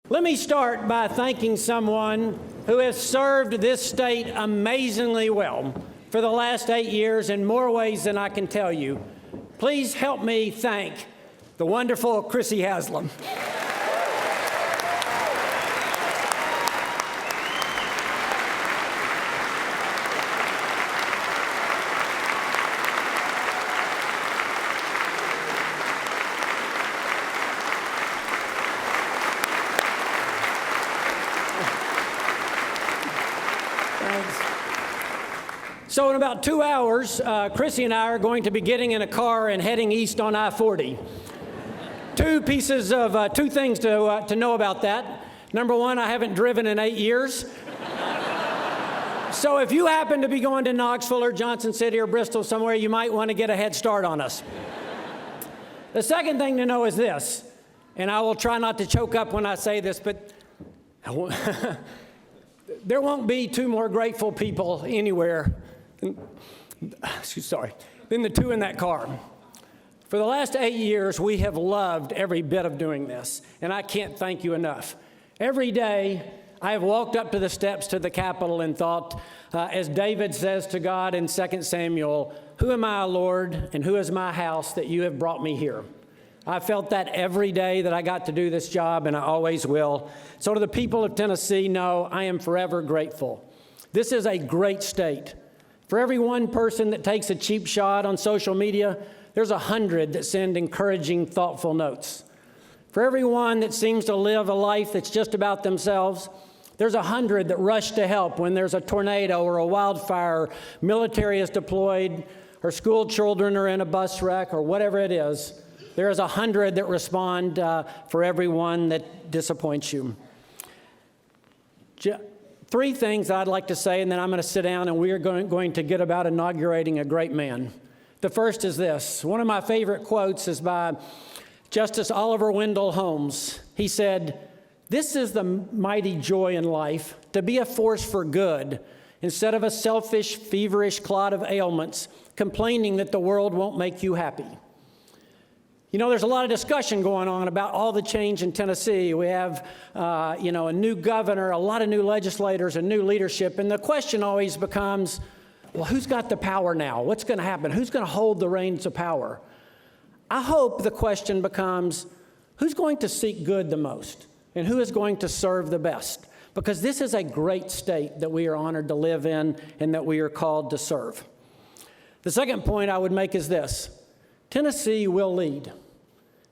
Let me start by thanking someone who has served this state amazingly well for the last 8 years in more ways than I can tell you. Please help me thank the wonderful Chrissy Haslam. So in about 2 hours, Chrissy and I are going to be getting in a car and heading east on I-40. Two things to know about that. Number one, I haven't driven in 8 years. So if you happen to be going to Knoxville or Johnson City or Bristol somewhere, you might want to get a head start on us. The second thing to know is this, and I will try not to choke up when I say this, but there won't be two more grateful people anywhere than the two in that car. For the last 8 years, we have loved every bit of doing this, and I can't thank you enough. Every day, I have walked up to the steps to the Capitol and thought, as David says to God in 2 Samuel, "Who am I, Lord, and who is my house that you have brought me here?" I felt that every day that I got to do this job, and I always will. So to the people of Tennessee, know I am forever grateful. This is a great state. For every one person that takes a cheap shot on social media, there's 100 that send encouraging, thoughtful notes. For every one that seems to live a life that's just about themselves, there's 100 that rush to help when there's a tornado or a wildfire, military is deployed, or school children are in a bus wreck, or whatever it is. There is 100 that respond for every one that disappoints you. Three things I'd like to say, and then I'm going to sit down and we are going to get about inaugurating a great man. The first is this. One of my favorite quotes is by Justice Oliver Wendell Holmes. He said, "This is the mighty joy in life, to be a force for good, instead of a selfish, feverish clod of ailments, complaining that the world won't make you happy." You know, there's a lot of discussion going on about all the change in Tennessee. We have, a new governor, a lot of new legislators, and new leadership. And the question always becomes, well, who's got the power now? What's going to happen? Who's going to hold the reins of power? I hope the question becomes, who's going to seek good the most? And who is going to serve the best? Because this is a great state that we are honored to live in and that we are called to serve. The second point I would make is this. Tennessee will lead.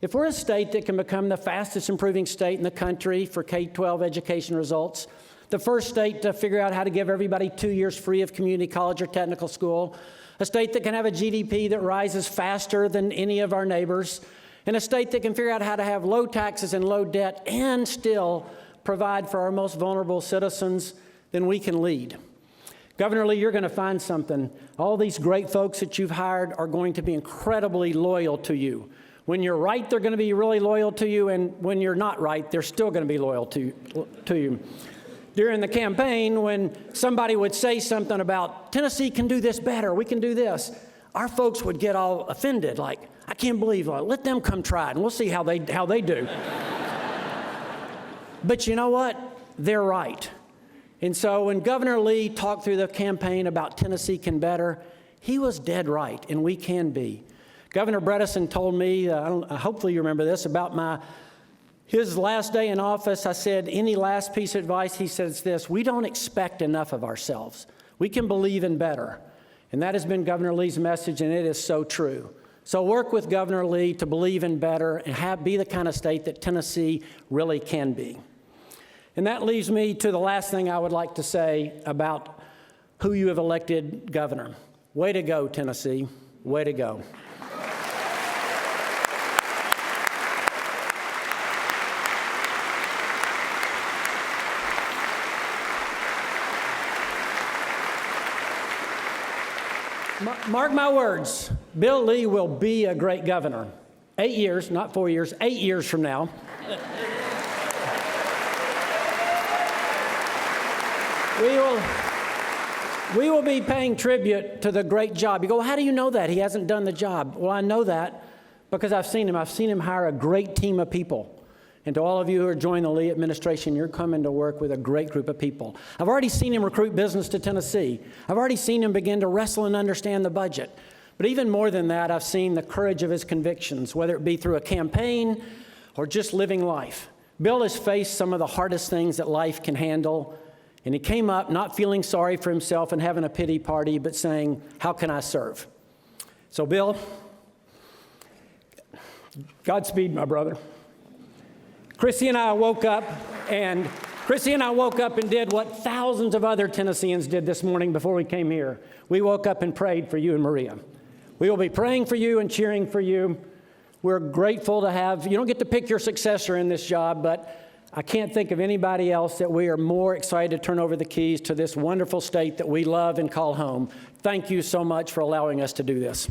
If we're a state that can become the fastest improving state in the country for K-12 education results, the first state to figure out how to give everybody 2 years free of community college or technical school, a state that can have a GDP that rises faster than any of our neighbors, and a state that can figure out how to have low taxes and low debt and still provide for our most vulnerable citizens, then we can lead. Governor Lee, you're going to find something. All these great folks that you've hired are going to be incredibly loyal to you. When you're right, they're going to be really loyal to you, and when you're not right, they're still going to be loyal to you. During the campaign, when somebody would say something about, Tennessee can do this better, we can do this, our folks would get all offended, like, I can't believe it. Let them come try it, and we'll see how they do. But you know what? They're right. And so when Governor Lee talked through the campaign about Tennessee can better, he was dead right, and we can be. Governor Bredesen told me, hopefully you remember this, about his last day in office. I said, any last piece of advice? He says this, we don't expect enough of ourselves. We can believe in better. And that has been Governor Lee's message, and it is so true. So work with Governor Lee to believe in better and be the kind of state that Tennessee really can be. And that leaves me to the last thing I would like to say about who you have elected governor. Way to go, Tennessee. Way to go. Mark my words, Bill Lee will be a great governor. 8 years, not 4 years, 8 years from now. We will be paying tribute to the great job. You go, well, how do you know that? He hasn't done the job. Well, I know that because I've seen him. I've seen him hire a great team of people. And to all of you who are joining the Lee administration, you're coming to work with a great group of people. I've already seen him recruit business to Tennessee. I've already seen him begin to wrestle and understand the budget. But even more than that, I've seen the courage of his convictions, whether it be through a campaign or just living life. Bill has faced some of the hardest things that life can handle, and he came up not feeling sorry for himself and having a pity party, but saying, how can I serve? So Bill, Godspeed, my brother. Chrissy and I woke up and did what thousands of other Tennesseans did this morning before we came here. We woke up and prayed for you and Maria. We will be praying for you and cheering for you. We're grateful to have, you don't get to pick your successor in this job, but I can't think of anybody else that we are more excited to turn over the keys to this wonderful state that we love and call home. Thank you so much for allowing us to do this.